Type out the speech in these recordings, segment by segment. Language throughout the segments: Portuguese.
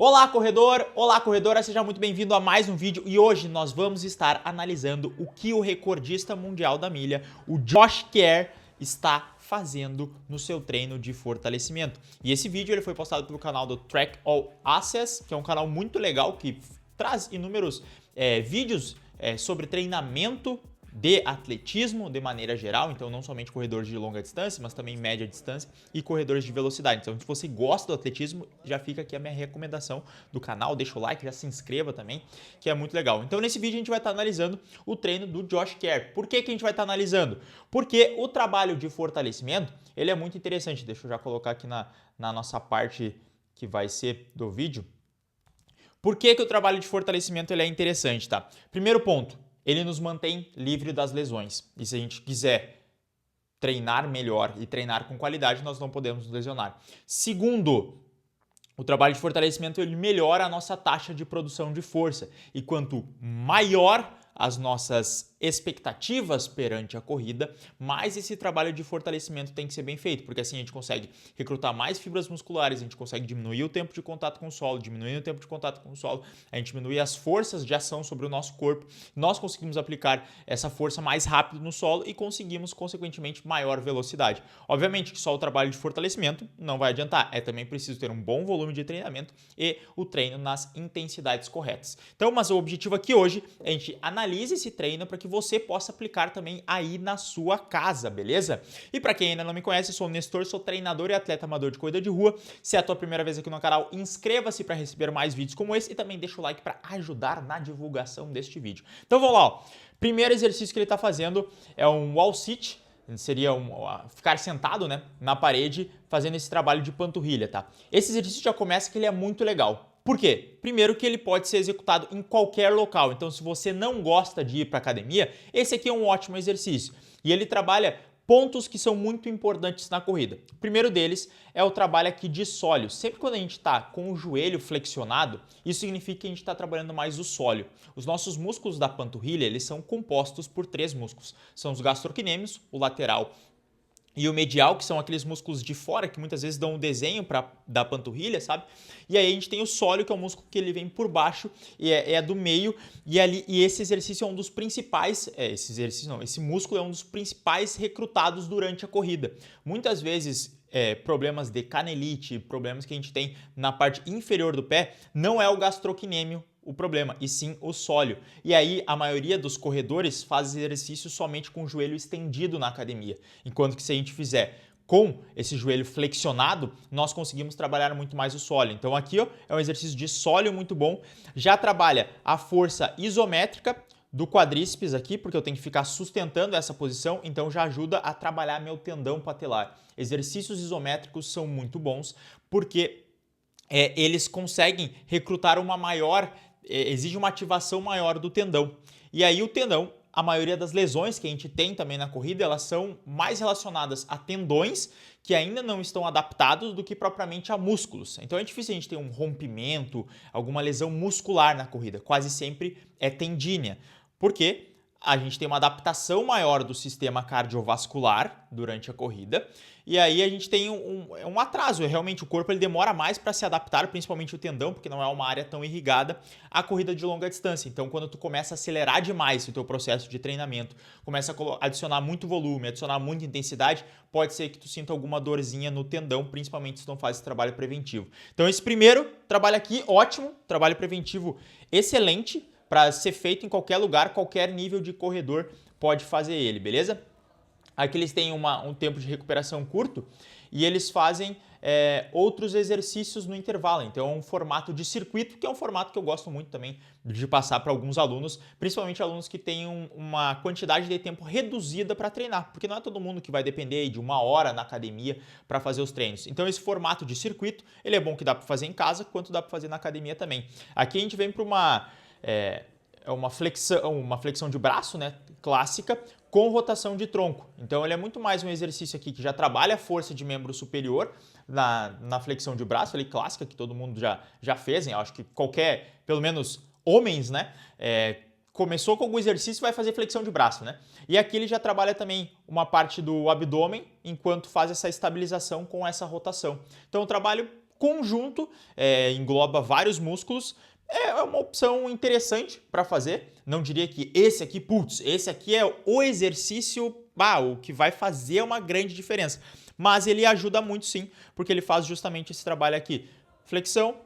Olá corredora, seja muito bem-vindo a mais um vídeo e hoje nós vamos estar analisando o que o recordista mundial da milha, o Josh Kerr, está fazendo no seu treino de fortalecimento. E esse vídeo ele foi postado pelo canal do Track All Access, que é um canal muito legal que traz inúmeros vídeos sobre treinamento de atletismo de maneira geral, então não somente corredores de longa distância, mas também média distância e corredores de velocidade. Então, se você gosta do atletismo, já fica aqui a minha recomendação do canal, deixa o like, já se inscreva também, que é muito legal. Então, nesse vídeo a gente vai estar analisando o treino do Josh Kerr. Por que a gente vai estar analisando? Porque o trabalho de fortalecimento, ele é muito interessante. Deixa eu já colocar aqui na nossa parte que vai ser do vídeo. Por que o trabalho de fortalecimento ele é interessante, tá? Primeiro ponto, ele nos mantém livre das lesões. E se a gente quiser treinar melhor e treinar com qualidade, nós não podemos nos lesionar. Segundo, o trabalho de fortalecimento ele melhora a nossa taxa de produção de força. E quanto maior as nossas expectativas perante a corrida, mais esse trabalho de fortalecimento tem que ser bem feito, porque assim a gente consegue recrutar mais fibras musculares, a gente consegue diminuir o tempo de contato com o solo, diminuindo o tempo de contato com o solo, a gente diminui as forças de ação sobre o nosso corpo, nós conseguimos aplicar essa força mais rápido no solo e conseguimos, consequentemente, maior velocidade. Obviamente que só o trabalho de fortalecimento não vai adiantar, é também preciso ter um bom volume de treinamento e o treino nas intensidades corretas. Então, mas o objetivo aqui hoje é a gente analise esse treino para que você possa aplicar também aí na sua casa, beleza? E para quem ainda não me conhece, eu sou o Nestor, sou treinador e atleta amador de corrida de rua. Se é a tua primeira vez aqui no canal, inscreva-se para receber mais vídeos como esse e também deixa o like para ajudar na divulgação deste vídeo. Então vamos lá, ó. Primeiro exercício que ele está fazendo é um wall sit, seria ficar sentado, né, na parede fazendo esse trabalho de panturrilha, tá? Esse exercício já começa que ele é muito legal. Por quê? Primeiro que ele pode ser executado em qualquer local, então se você não gosta de ir para academia, esse aqui é um ótimo exercício. E ele trabalha pontos que são muito importantes na corrida. O primeiro deles é o trabalho aqui de sóleo. Sempre quando a gente está com o joelho flexionado, isso significa que a gente está trabalhando mais o sóleo. Os nossos músculos da panturrilha, eles são compostos por 3 músculos. São os gastrocnêmios, o lateral e o medial, que são aqueles músculos de fora que muitas vezes dão um desenho da panturrilha, sabe? E aí a gente tem o sóleo, que é o músculo que ele vem por baixo e é do meio, e esse exercício é um dos principais, esse músculo é um dos principais recrutados durante a corrida. Muitas vezes problemas de canelite, problemas que a gente tem na parte inferior do pé, não é o gastrocnêmio o problema, e sim o sóleo. E aí a maioria dos corredores faz exercício somente com o joelho estendido na academia, enquanto que se a gente fizer com esse joelho flexionado, nós conseguimos trabalhar muito mais o sóleo. Então aqui ó, é um exercício de sóleo muito bom, já trabalha a força isométrica do quadríceps aqui, porque eu tenho que ficar sustentando essa posição, então já ajuda a trabalhar meu tendão patelar. Exercícios isométricos são muito bons, porque eles conseguem recrutar exige uma ativação maior do tendão. E aí o tendão, a maioria das lesões que a gente tem também na corrida, elas são mais relacionadas a tendões que ainda não estão adaptados do que propriamente a músculos. Então é difícil a gente ter um rompimento, alguma lesão muscular na corrida. Quase sempre é tendínea. Por quê? A gente tem uma adaptação maior do sistema cardiovascular durante a corrida e aí a gente tem um atraso. Realmente o corpo ele demora mais para se adaptar, principalmente o tendão, porque não é uma área tão irrigada, à corrida de longa distância. Então quando tu começa a acelerar demais o teu processo de treinamento, começa a adicionar muito volume, adicionar muita intensidade, pode ser que tu sinta alguma dorzinha no tendão, principalmente se não faz esse trabalho preventivo. Então esse primeiro trabalho aqui, ótimo, trabalho preventivo excelente, para ser feito em qualquer lugar, qualquer nível de corredor pode fazer ele, beleza? Aqui eles têm um tempo de recuperação curto e eles fazem outros exercícios no intervalo. Então é um formato de circuito, que é um formato que eu gosto muito também de passar para alguns alunos, principalmente alunos que têm uma quantidade de tempo reduzida para treinar, porque não é todo mundo que vai depender de 1 hora na academia para fazer os treinos. Então esse formato de circuito, ele é bom que dá para fazer em casa, quanto dá para fazer na academia também. Aqui a gente vem para uma flexão de braço, né, clássica, com rotação de tronco. Então ele é muito mais um exercício aqui que já trabalha a força de membro superior na flexão de braço, ali clássica, que todo mundo já fez, hein? Eu acho que pelo menos homens, né, começou com algum exercício e vai fazer flexão de braço, né? E aqui ele já trabalha também uma parte do abdômen, enquanto faz essa estabilização com essa rotação. Então o trabalho conjunto, engloba vários músculos. É uma opção interessante para fazer. Não diria que esse aqui, putz, esse aqui é o exercício, o que vai fazer uma grande diferença. Mas ele ajuda muito sim, porque ele faz justamente esse trabalho aqui. Flexão,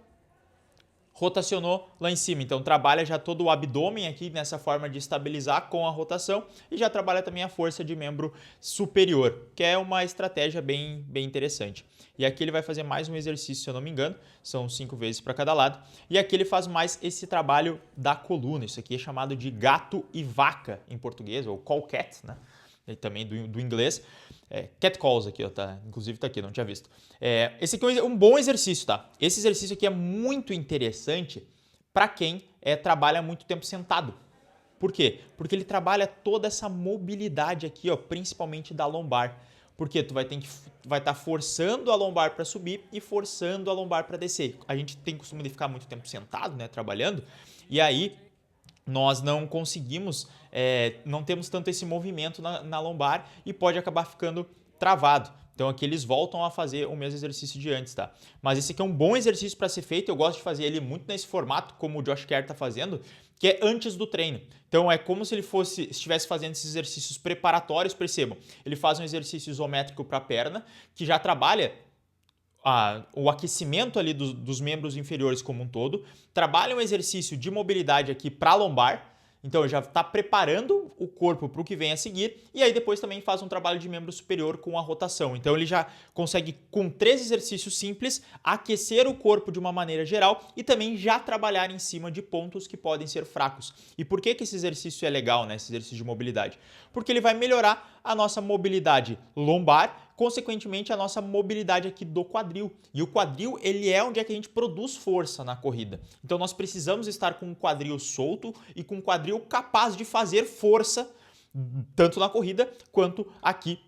rotacionou lá em cima, então trabalha já todo o abdômen aqui nessa forma de estabilizar com a rotação e já trabalha também a força de membro superior, que é uma estratégia bem interessante. E aqui ele vai fazer mais um exercício, se eu não me engano, são 5 vezes para cada lado, e aqui ele faz mais esse trabalho da coluna, isso aqui é chamado de gato e vaca em português, ou call cat, né? E também do inglês. Cat calls aqui, ó, tá? Inclusive tá aqui, não tinha visto. Esse aqui é um bom exercício, tá? Esse exercício aqui é muito interessante para quem trabalha muito tempo sentado. Por quê? Porque ele trabalha toda essa mobilidade aqui, ó, principalmente da lombar. Porque tu vai estar forçando a lombar para subir e forçando a lombar para descer. A gente tem costume de ficar muito tempo sentado, né, trabalhando, e aí nós não conseguimos, não temos tanto esse movimento na lombar e pode acabar ficando travado. Então aqui eles voltam a fazer o mesmo exercício de antes, tá? Mas esse aqui é um bom exercício para ser feito, eu gosto de fazer ele muito nesse formato, como o Josh Kerr está fazendo, que é antes do treino. Então é como se ele estivesse fazendo esses exercícios preparatórios, percebam. Ele faz um exercício isométrico para a perna, que já trabalha o aquecimento ali dos membros inferiores como um todo, trabalha um exercício de mobilidade aqui para a lombar, então já está preparando o corpo para o que vem a seguir, e aí depois também faz um trabalho de membro superior com a rotação. Então ele já consegue, com 3 exercícios simples, aquecer o corpo de uma maneira geral e também já trabalhar em cima de pontos que podem ser fracos. E por que esse exercício é legal, né? Esse exercício de mobilidade? Porque ele vai melhorar a nossa mobilidade lombar, consequentemente a nossa mobilidade aqui do quadril. E o quadril, ele é onde é que a gente produz força na corrida. Então nós precisamos estar com o quadril solto e com o quadril capaz de fazer força, tanto na corrida quanto aqui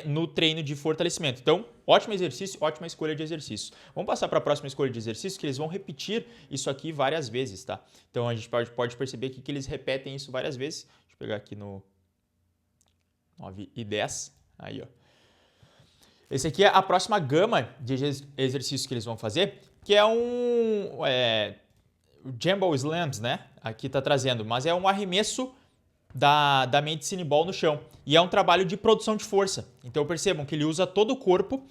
no treino de fortalecimento. Então, ótimo exercício, ótima escolha de exercícios. Vamos passar para a próxima escolha de exercícios, que eles vão repetir isso aqui várias vezes, tá? Então a gente pode perceber aqui que eles repetem isso várias vezes. Deixa eu pegar aqui no 9 e 10. Aí, ó. Esse aqui é a próxima gama de exercícios que eles vão fazer, que é o Jumbo Slams, né? Aqui tá trazendo, mas é um arremesso da Medicine Ball no chão. E é um trabalho de produção de força. Então percebam que ele usa todo o corpo,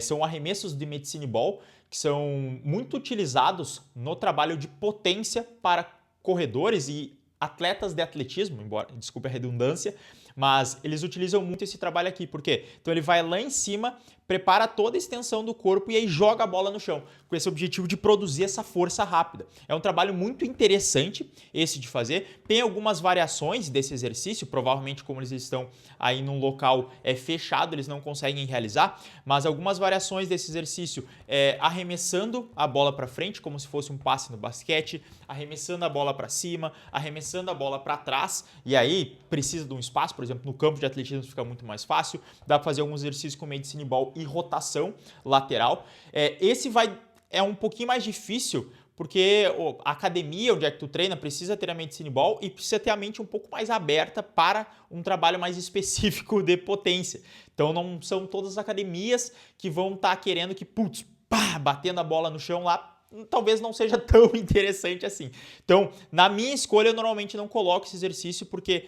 são arremessos de Medicine Ball, que são muito utilizados no trabalho de potência para corredores e atletas de atletismo, desculpe a redundância, mas eles utilizam muito esse trabalho aqui. Por quê? Então ele vai lá em cima, prepara toda a extensão do corpo e aí joga a bola no chão, com esse objetivo de produzir essa força rápida. É um trabalho muito interessante esse de fazer. Tem algumas variações desse exercício, provavelmente como eles estão aí num local fechado, eles não conseguem realizar, mas algumas variações desse exercício arremessando a bola para frente, como se fosse um passe no basquete, arremessando a bola para cima, arremessando a bola para trás, e aí precisa de um espaço, por exemplo, no campo de atletismo fica muito mais fácil, dá para fazer alguns exercícios com Medicine Ball e rotação lateral. Esse é um pouquinho mais difícil, porque a academia onde é que tu treina precisa ter a Medicine Ball e precisa ter a mente um pouco mais aberta para um trabalho mais específico de potência. Então não são todas as academias que vão estar querendo que, batendo a bola no chão lá, talvez não seja tão interessante assim. Então, na minha escolha, eu normalmente não coloco esse exercício porque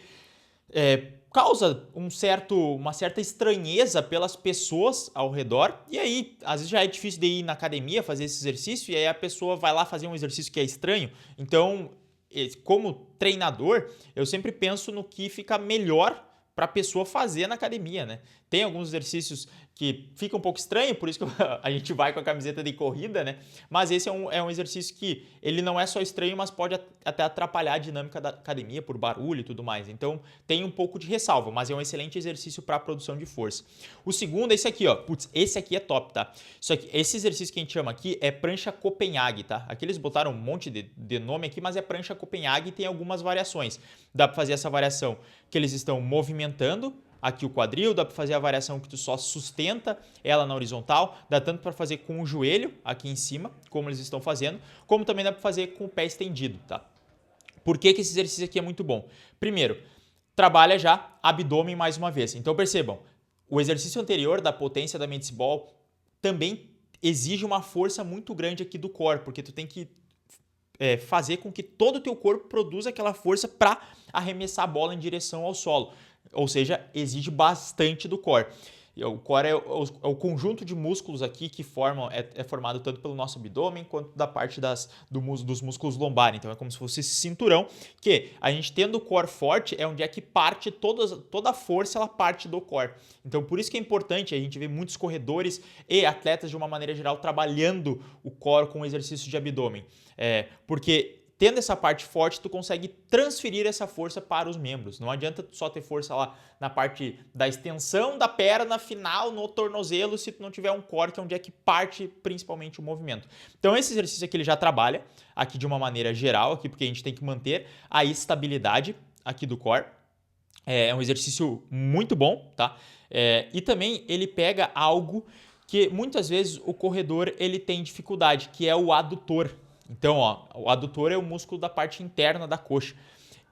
causa uma certa estranheza pelas pessoas ao redor, e aí às vezes já é difícil de ir na academia fazer esse exercício, e aí a pessoa vai lá fazer um exercício que é estranho. Então, como treinador, eu sempre penso no que fica melhor para a pessoa fazer na academia, né? Tem alguns exercícios que fica um pouco estranho, por isso que a gente vai com a camiseta de corrida, né? Mas esse é um exercício que ele não é só estranho, mas pode até atrapalhar a dinâmica da academia por barulho e tudo mais. Então tem um pouco de ressalva, mas é um excelente exercício para a produção de força. O segundo é esse aqui, ó. Putz, esse aqui é top, tá? Esse exercício que a gente chama aqui é prancha Copenhague, tá? Aqui eles botaram um monte de nome aqui, mas é prancha Copenhague e tem algumas variações. Dá para fazer essa variação que eles estão movimentando aqui o quadril, dá para fazer a variação que tu só sustenta ela na horizontal, dá tanto para fazer com o joelho aqui em cima, como eles estão fazendo, como também dá para fazer com o pé estendido, tá? Por que esse exercício aqui é muito bom? Primeiro, trabalha já abdômen mais uma vez. Então percebam, o exercício anterior da potência da Medicine Ball também exige uma força muito grande aqui do core, porque tu tem que fazer com que todo o teu corpo produza aquela força para arremessar a bola em direção ao solo. Ou seja, exige bastante do core. O core é o conjunto de músculos aqui que é formado tanto pelo nosso abdômen quanto da parte dos músculos lombares. Então é como se fosse esse cinturão que a gente tendo o core forte é onde é que parte toda a força, ela parte do core. Então por isso que é importante a gente ver muitos corredores e atletas de uma maneira geral trabalhando o core com exercícios de abdômen. Porque tendo essa parte forte, tu consegue transferir essa força para os membros. Não adianta tu só ter força lá na parte da extensão da perna final, no tornozelo, se tu não tiver um core, que é onde é que parte principalmente o movimento. Então esse exercício aqui ele já trabalha aqui de uma maneira geral, aqui, porque a gente tem que manter a estabilidade aqui do core. É um exercício muito bom, tá? E também ele pega algo que muitas vezes o corredor ele tem dificuldade, que é o adutor. Então, o adutor é o músculo da parte interna da coxa.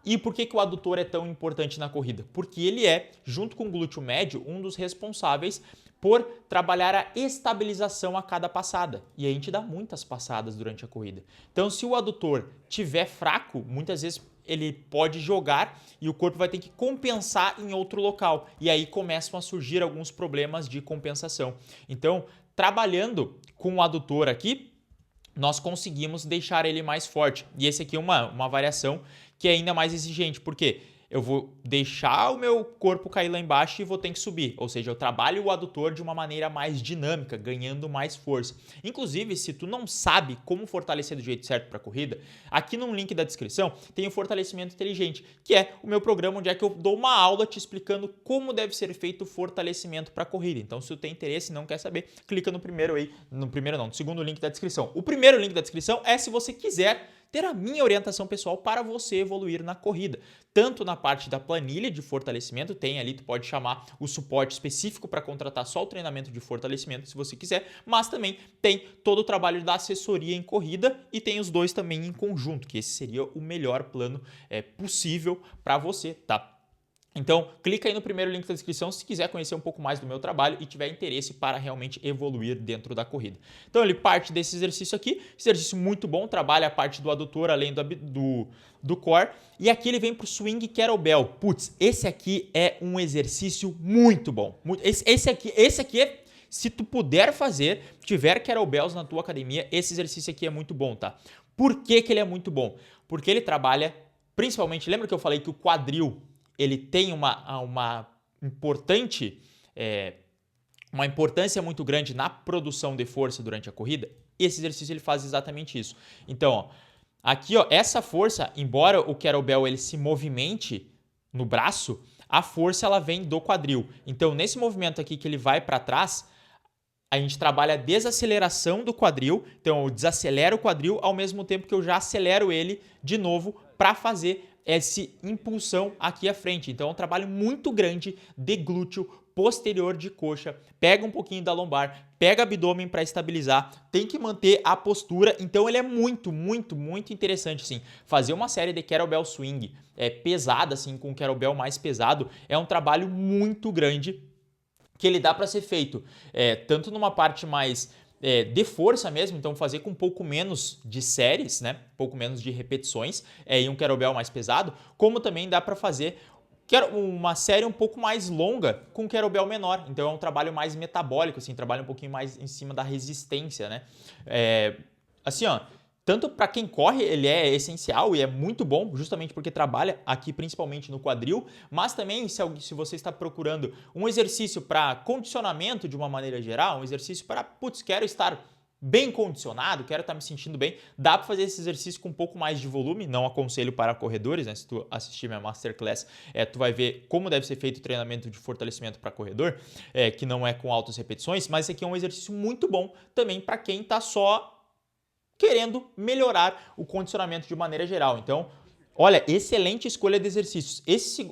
E por que o adutor é tão importante na corrida? Porque ele é, junto com o glúteo médio, um dos responsáveis por trabalhar a estabilização a cada passada. E a gente dá muitas passadas durante a corrida. Então, se o adutor tiver fraco, muitas vezes ele pode jogar e o corpo vai ter que compensar em outro local. E aí começam a surgir alguns problemas de compensação. Então, trabalhando com o adutor aqui, nós conseguimos deixar ele mais forte. E esse aqui é uma variação que é ainda mais exigente, porque eu vou deixar o meu corpo cair lá embaixo e vou ter que subir. Ou seja, eu trabalho o adutor de uma maneira mais dinâmica, ganhando mais força. Inclusive, se tu não sabe como fortalecer do jeito certo para a corrida, aqui no link da descrição tem o Fortalecimento Inteligente, que é o meu programa onde é que eu dou uma aula te explicando como deve ser feito o fortalecimento para a corrida. Então, se tu tem interesse e não quer saber, clica no primeiro aí, no segundo link da descrição. O primeiro link da descrição é se você quiser ter a minha orientação pessoal para você evoluir na corrida. Tanto na parte da planilha de fortalecimento, tem ali, tu pode chamar o suporte específico para contratar só o treinamento de fortalecimento, se você quiser, mas também tem todo o trabalho da assessoria em corrida e tem os dois também em conjunto, que esse seria o melhor plano possível para você, tá? Então, clica aí no primeiro link da descrição se quiser conhecer um pouco mais do meu trabalho e tiver interesse para realmente evoluir dentro da corrida. Então, ele parte desse exercício aqui, exercício muito bom, trabalha a parte do adutor além do core. E aqui ele vem para o swing kettlebell. Putz, esse aqui é um exercício muito bom. Esse aqui é, se tu puder fazer, tiver kettlebells na tua academia, esse exercício aqui é muito bom, tá? Por que ele é muito bom? Porque ele trabalha, principalmente, lembra que eu falei que o quadril ele tem uma importância muito grande na produção de força durante a corrida? Esse exercício ele faz exatamente isso. Então, aqui, essa força, embora o kettlebell ele se movimente no braço, a força ela vem do quadril. Então, nesse movimento aqui que ele vai para trás, a gente trabalha a desaceleração do quadril. Então, eu desacelero o quadril ao mesmo tempo que eu já acelero ele de novo para fazer essa impulsão aqui à frente. Então é um trabalho muito grande de glúteo posterior de coxa, pega um pouquinho da lombar, pega abdômen para estabilizar, tem que manter a postura, então ele é muito, muito, muito interessante, assim, fazer uma série de kettlebell swing pesada, assim, com kettlebell mais pesado, é um trabalho muito grande que ele dá para ser feito, tanto numa parte mais de força mesmo, então fazer com um pouco menos de séries, né? Um pouco menos de repetições em um kettlebell mais pesado, como também dá para fazer uma série um pouco mais longa com kettlebell menor. Então é um trabalho mais metabólico, assim, trabalha um pouquinho mais em cima da resistência, né? Assim, tanto para quem corre, ele é essencial e é muito bom, justamente porque trabalha aqui principalmente no quadril, mas também se você está procurando um exercício para condicionamento de uma maneira geral, um exercício para, quero estar bem condicionado, quero estar me sentindo bem, dá para fazer esse exercício com um pouco mais de volume, não aconselho para corredores, né? Se tu assistir minha Masterclass, tu vai ver como deve ser feito o treinamento de fortalecimento para corredor, que não é com altas repetições, mas esse aqui é um exercício muito bom também para quem está só querendo melhorar o condicionamento de maneira geral. Então, olha, excelente escolha de exercícios.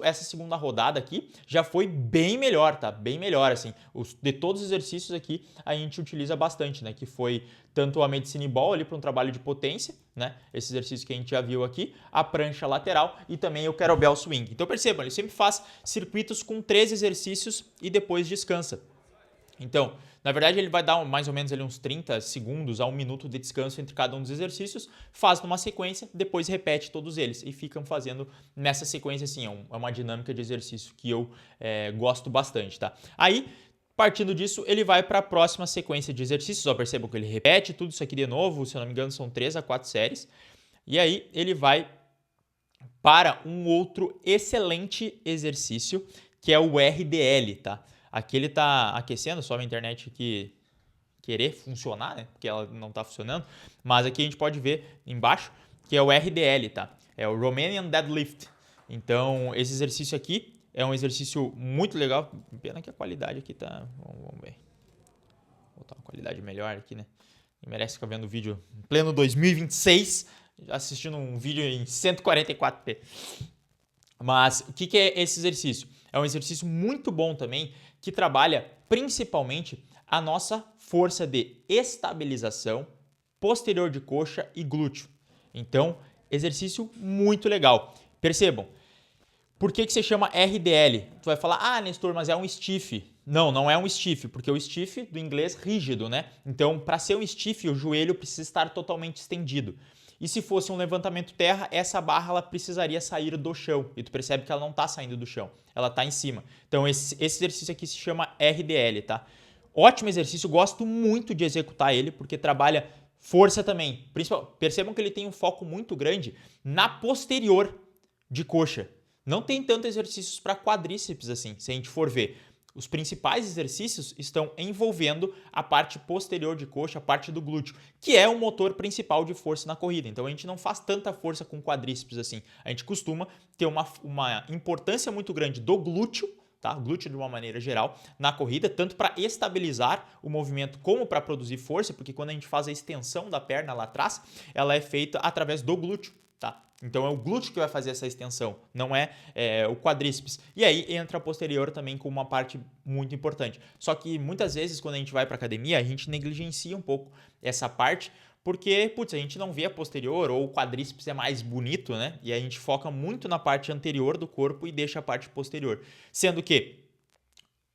Essa segunda rodada aqui já foi bem melhor, tá? Bem melhor, assim. De todos os exercícios aqui, a gente utiliza bastante, né? Que foi tanto a medicine ball ali para um trabalho de potência, né? Esse exercício que a gente já viu aqui, a prancha lateral e também o kettlebell swing. Então, percebam, ele sempre faz circuitos com 3 exercícios e depois descansa. Então, na verdade, ele vai dar mais ou menos ali uns 30 segundos a 1 minuto de descanso entre cada um dos exercícios, faz numa sequência, depois repete todos eles e ficam fazendo nessa sequência assim, é uma dinâmica de exercício que eu gosto bastante, tá? Aí, partindo disso, ele vai para a próxima sequência de exercícios, ó, percebam que ele repete tudo isso aqui de novo, se eu não me engano são 3 a 4 séries, e aí ele vai para um outro excelente exercício, que é o RDL, tá? Aqui ele tá aquecendo, só a internet aqui querer funcionar, né? Porque ela não tá funcionando. Mas aqui a gente pode ver embaixo que é o RDL, tá? É o Romanian Deadlift. Então, esse exercício aqui é um exercício muito legal. Pena que a qualidade aqui tá... Vamos ver. Vou botar uma qualidade melhor aqui, né? E merece ficar vendo o vídeo em pleno 2026, assistindo um vídeo em 144p. Mas o que é esse exercício? É um exercício muito bom também, que trabalha principalmente a nossa força de estabilização, posterior de coxa e glúteo. Então, exercício muito legal. Percebam, por que se chama RDL? Tu vai falar, ah, Nestor, mas é um stiff. Não, não é um stiff, porque o stiff do inglês rígido, né? Então, para ser um stiff, o joelho precisa estar totalmente estendido. E se fosse um levantamento terra, essa barra ela precisaria sair do chão. E tu percebe que ela não está saindo do chão, ela está em cima. Então esse exercício aqui se chama RDL, tá? Ótimo exercício, gosto muito de executar ele, porque trabalha força também. Percebam que ele tem um foco muito grande na posterior de coxa. Não tem tanto exercícios para quadríceps assim, se a gente for ver. Os principais exercícios estão envolvendo a parte posterior de coxa, a parte do glúteo, que é o motor principal de força na corrida. Então a gente não faz tanta força com quadríceps assim. A gente costuma ter uma importância muito grande do glúteo, tá? Glúteo de uma maneira geral, na corrida, tanto para estabilizar o movimento como para produzir força, porque quando a gente faz a extensão da perna lá atrás, ela é feita através do glúteo. Tá? Então é o glúteo que vai fazer essa extensão, não é o quadríceps. E aí entra a posterior também como uma parte muito importante. Só que muitas vezes quando a gente vai para academia, a gente negligencia um pouco essa parte, porque putz, a gente não vê a posterior ou o quadríceps é mais bonito, né? E a gente foca muito na parte anterior do corpo e deixa a parte posterior. Sendo que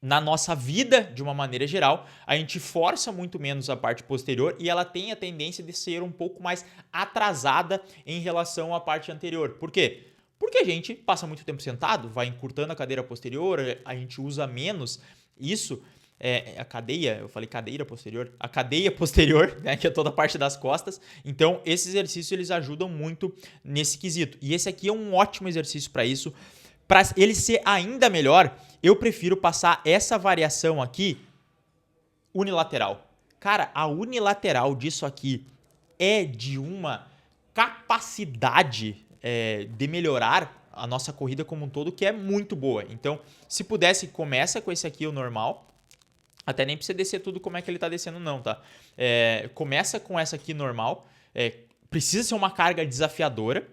na nossa vida, de uma maneira geral, a gente força muito menos a parte posterior e ela tem a tendência de ser um pouco mais atrasada em relação à parte anterior. Por quê? Porque a gente passa muito tempo sentado, vai encurtando a cadeira posterior, a gente usa menos isso. A cadeia, eu falei cadeira posterior, a cadeia posterior, né, que é toda a parte das costas. Então, esses exercícios eles ajudam muito nesse quesito. E esse aqui é um ótimo exercício para isso. Para ele ser ainda melhor, eu prefiro passar essa variação aqui unilateral. Cara, a unilateral disso aqui é de uma capacidade de melhorar a nossa corrida como um todo que é muito boa. Então, se pudesse, começa com esse aqui, o normal. Até nem precisa descer tudo como é que ele tá descendo não, tá? Começa com essa aqui normal. Precisa ser uma carga desafiadora.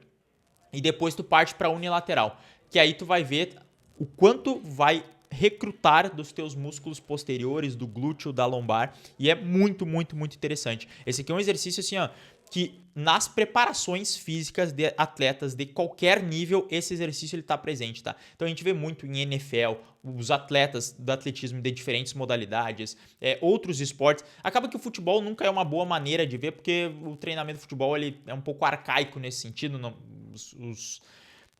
E depois tu parte para unilateral. Que aí tu vai ver o quanto vai recrutar dos teus músculos posteriores, do glúteo, da lombar. E é muito, muito, muito interessante. Esse aqui é um exercício assim, ó, que nas preparações físicas de atletas de qualquer nível, esse exercício ele está presente, tá? Então a gente vê muito em NFL, os atletas do atletismo de diferentes modalidades, outros esportes. Acaba que o futebol nunca é uma boa maneira de ver, porque o treinamento de futebol ele é um pouco arcaico nesse sentido. Não, os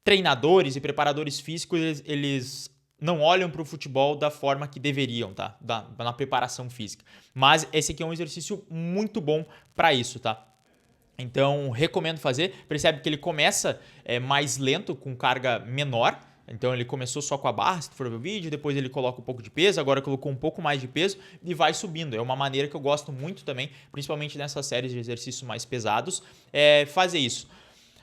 treinadores e preparadores físicos, eles não olham para o futebol da forma que deveriam, tá? Na preparação física. Mas esse aqui é um exercício muito bom para isso, tá? Então, recomendo fazer. Percebe que ele começa mais lento, com carga menor. Então, ele começou só com a barra, se tu for ver o vídeo. Depois ele coloca um pouco de peso. Agora colocou um pouco mais de peso e vai subindo. É uma maneira que eu gosto muito também, principalmente nessas séries de exercícios mais pesados, fazer isso.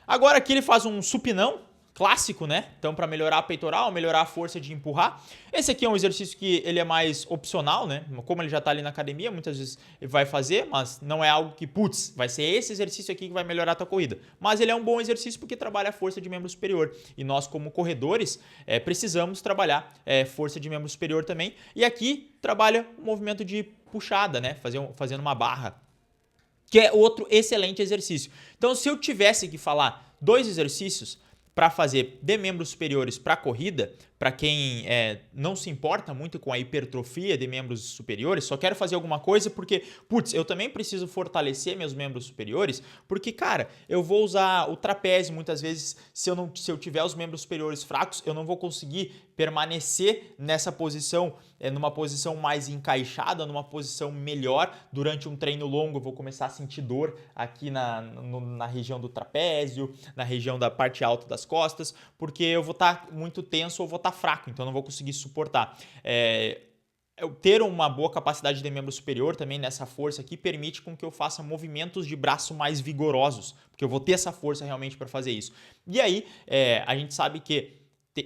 Agora aqui ele faz um supinão clássico, né? Então, para melhorar a peitoral, melhorar a força de empurrar. Esse aqui é um exercício que ele é mais opcional, né? Como ele já tá ali na academia, muitas vezes ele vai fazer, mas não é algo que, putz, vai ser esse exercício aqui que vai melhorar a tua corrida. Mas ele é um bom exercício porque trabalha a força de membro superior. E nós, como corredores, precisamos trabalhar força de membro superior também. E aqui trabalha o movimento de puxada, né? Fazendo uma barra, que é outro excelente exercício. Então, se eu tivesse que falar 2 exercícios para fazer de membros superiores para corrida, para quem não se importa muito com a hipertrofia de membros superiores, só quero fazer alguma coisa porque, putz, eu também preciso fortalecer meus membros superiores, porque, cara, eu vou usar o trapézio muitas vezes, se eu tiver os membros superiores fracos, eu não vou conseguir permanecer nessa posição, numa posição mais encaixada, numa posição melhor. Durante um treino longo, eu vou começar a sentir dor aqui na região do trapézio, na região da parte alta das costas, porque eu vou estar muito tenso ou vou estar fraco, então eu não vou conseguir suportar. Eu ter uma boa capacidade de membro superior também nessa força aqui permite com que eu faça movimentos de braço mais vigorosos, porque eu vou ter essa força realmente para fazer isso. E aí, a gente sabe que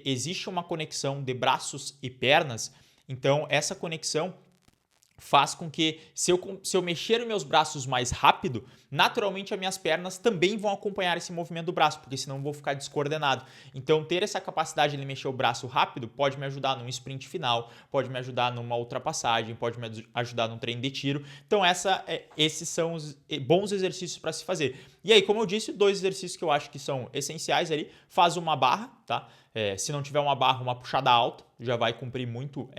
existe uma conexão de braços e pernas, então essa conexão faz com que, se eu mexer os meus braços mais rápido, naturalmente as minhas pernas também vão acompanhar esse movimento do braço, porque senão eu vou ficar descoordenado. Então, ter essa capacidade de mexer o braço rápido pode me ajudar num sprint final, pode me ajudar numa ultrapassagem, pode me ajudar num treino de tiro. Então, esses são os bons exercícios para se fazer. E aí, como eu disse, 2 exercícios que eu acho que são essenciais ali. Faz uma barra, tá? Se não tiver uma barra, uma puxada alta, já vai cumprir muito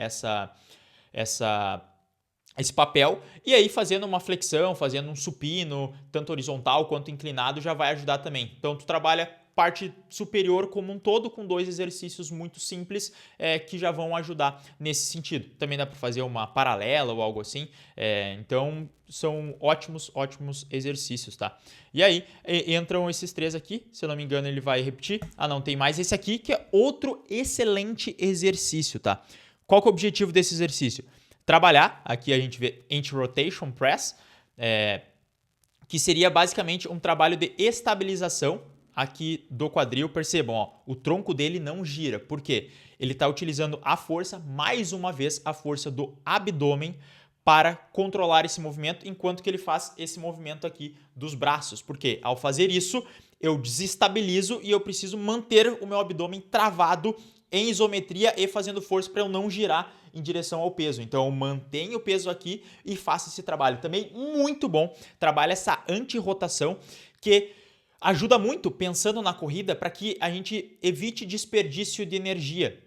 esse papel, e aí fazendo uma flexão, fazendo um supino, tanto horizontal quanto inclinado, já vai ajudar também. Então tu trabalha parte superior como um todo com 2 exercícios muito simples que já vão ajudar nesse sentido. Também dá para fazer uma paralela ou algo assim, então são ótimos exercícios, tá? E aí entram esses 3 aqui, se eu não me engano ele vai repetir. Não, tem mais esse aqui que é outro excelente exercício, tá? Qual que é o objetivo desse exercício? Trabalhar, aqui a gente vê Anti-Rotation Press, que seria basicamente um trabalho de estabilização aqui do quadril. Percebam, ó, o tronco dele não gira. Por quê? Ele está utilizando a força, mais uma vez, a força do abdômen para controlar esse movimento, enquanto que ele faz esse movimento aqui dos braços. Porque ao fazer isso, eu desestabilizo e eu preciso manter o meu abdômen travado em isometria e fazendo força para eu não girar em direção ao peso. Então eu mantenho o peso aqui e faço esse trabalho. Também muito bom, trabalha essa anti-rotação que ajuda muito pensando na corrida para que a gente evite desperdício de energia.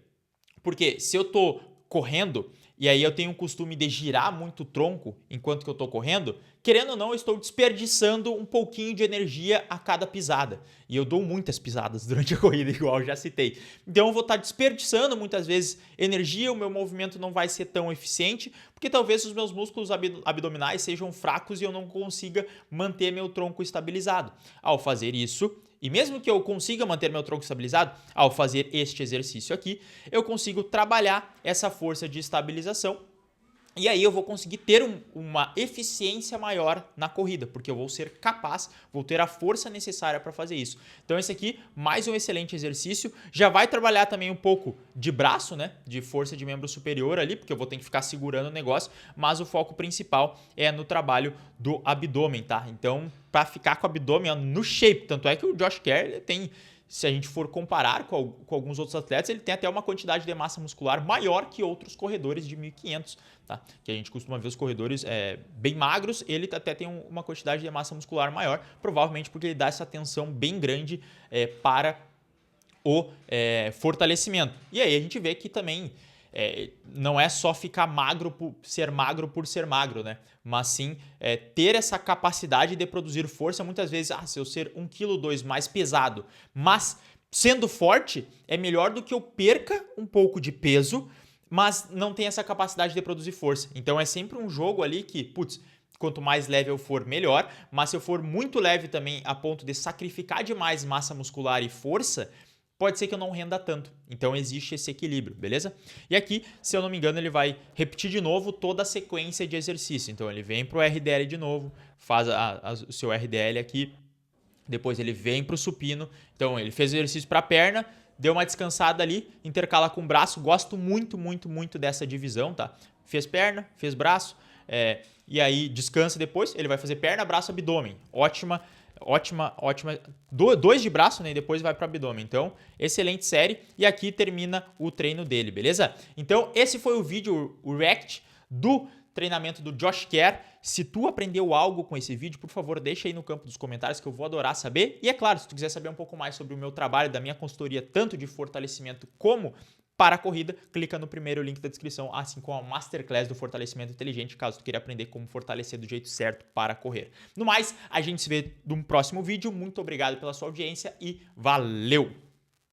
Porque se eu estou correndo e aí eu tenho o costume de girar muito o tronco enquanto que eu estou correndo, querendo ou não, eu estou desperdiçando um pouquinho de energia a cada pisada. E eu dou muitas pisadas durante a corrida, igual eu já citei. Então eu vou estar desperdiçando muitas vezes energia, o meu movimento não vai ser tão eficiente, porque talvez os meus músculos abdominais sejam fracos e eu não consiga manter meu tronco estabilizado. Ao fazer isso, e mesmo que eu consiga manter meu tronco estabilizado, ao fazer este exercício aqui, eu consigo trabalhar essa força de estabilização e aí eu vou conseguir ter uma eficiência maior na corrida, porque eu vou ser capaz, vou ter a força necessária para fazer isso. Então esse aqui, mais um excelente exercício. Já vai trabalhar também um pouco de braço, né? De força de membro superior ali, porque eu vou ter que ficar segurando o negócio, mas o foco principal é no trabalho do abdômen, tá? Então, para ficar com o abdômen no shape, tanto é que o Josh Kerr, ele tem... Se a gente for comparar com alguns outros atletas, ele tem até uma quantidade de massa muscular maior que outros corredores de 1500, tá? Que a gente costuma ver os corredores bem magros, ele até tem uma quantidade de massa muscular maior, provavelmente porque ele dá essa atenção bem grande para o fortalecimento. E aí a gente vê que também não é só ficar magro por ser magro, né? Mas sim ter essa capacidade de produzir força. Muitas vezes, se eu ser 1,2 kg mais pesado, mas sendo forte, é melhor do que eu perca um pouco de peso, mas não tem essa capacidade de produzir força. Então é sempre um jogo ali que, putz, quanto mais leve eu for, melhor. Mas se eu for muito leve também a ponto de sacrificar demais massa muscular e força, pode ser que eu não renda tanto. Então existe esse equilíbrio, beleza? E aqui, se eu não me engano, ele vai repetir de novo toda a sequência de exercício. Então ele vem para o RDL de novo, faz o seu RDL aqui, depois ele vem para o supino. Então ele fez o exercício para a perna, deu uma descansada ali, intercala com o braço. Gosto muito dessa divisão, tá? Fez perna, fez braço, e aí descansa depois, ele vai fazer perna, braço, abdômen. Ótima. 2 de braço, né? E depois vai para o abdômen. Então, excelente série. E aqui termina o treino dele, beleza? Então, esse foi o vídeo, o react do treinamento do Josh Kerr. Se tu aprendeu algo com esse vídeo, por favor, deixa aí no campo dos comentários que eu vou adorar saber. E é claro, se tu quiser saber um pouco mais sobre o meu trabalho, da minha consultoria, tanto de fortalecimento como para a corrida, clica no primeiro link da descrição, assim como a Masterclass do Fortalecimento Inteligente, caso tu queira aprender como fortalecer do jeito certo para correr. No mais, a gente se vê num próximo vídeo. Muito obrigado pela sua audiência e valeu!